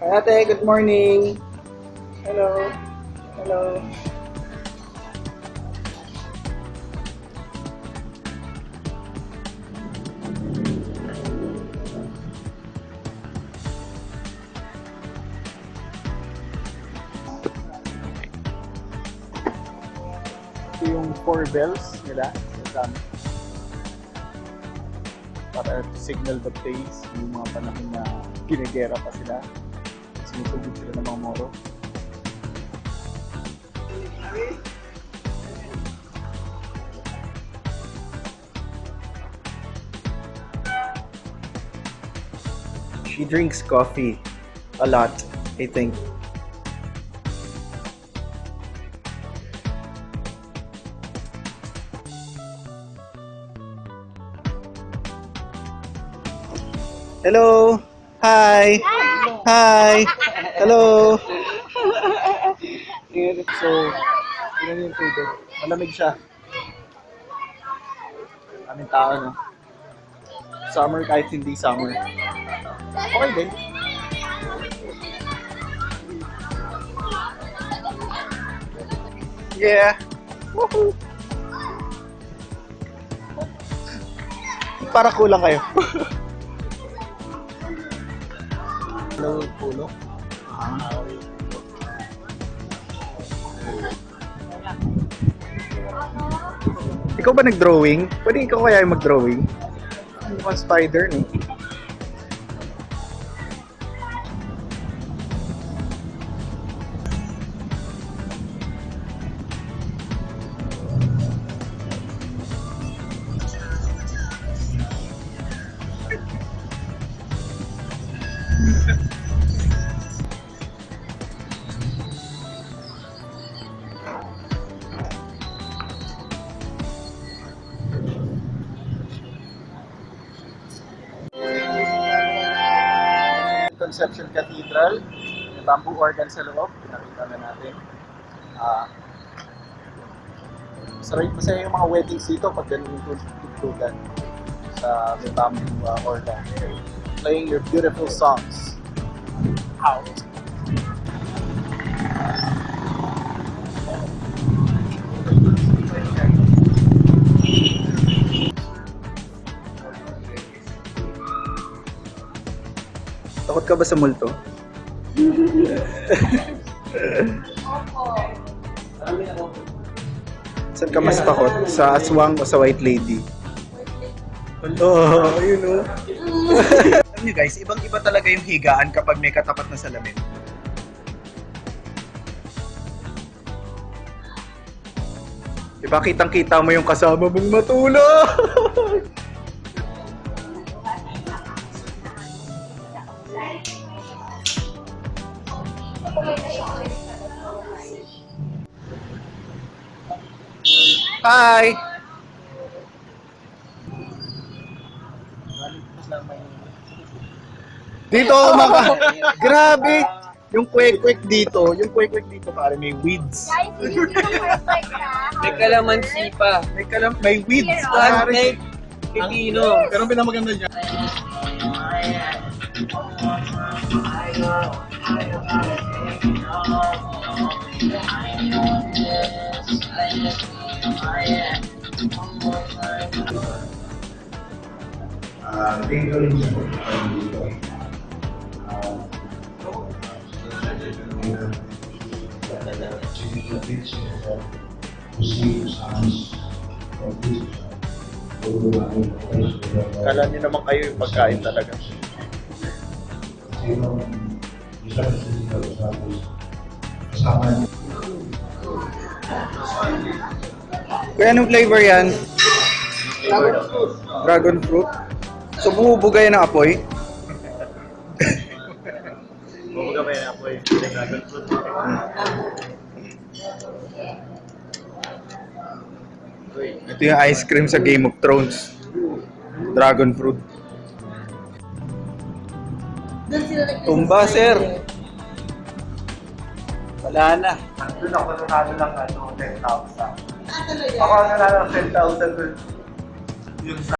Hi ate, good morning. Hello. Hello. Ito yung 4 bells nila. Para to signal the place yung mga panahon na ginegera pa sila. Sinusugod sila ng mga moro. She drinks coffee a lot, I think. Hello. Hi. Hi. Hello. So, yun yung tubig. Malamig siya. Aming tao, no? Summer kahit hindi summer. Okay din. Yeah. Woohoo. Para kulang kayo. Hello, pulo. Ikaw ba nag-drawing? Pwede ikaw kaya yung mag-drawing? Mukhang spider, no? Conception Cathedral, may bamboo organ sa loob, pinakita na natin. Masaya yung mga weddings dito pag ganun yung tugtugan sa may bamboo organ. Playing your beautiful songs out. Takot ka ba sa multo? Saan ka mas takot? Sa aswang o sa white lady? Oh, yun o. Alam nyo guys, ibang-iba talaga yung higaan kapag may katapat na salamin. Diba kitang-kita mo yung kasama mong matulog? Hi! Dito ako Grabe! Yung kwek-kwek dito pare may weeds. Guys, hindi ko perfect ha. May kalamansi pa. May weeds Pag pare. may pipino. Pero ang pinamaganda dyan. Tinkling Kala niyo naman kayo yung pagkain talaga. Kaya anong flavor yan? Dragon fruit. So bumubuga yan ng apoy? Bumubuga ba yan ng apoy? Dragon fruit. Ito yung ice cream sa Game of Thrones. Dragon fruit. Tumba, sir. Wala na. Doon ako nanalo ng 10,000. Ako nanalo ng 10,000 yung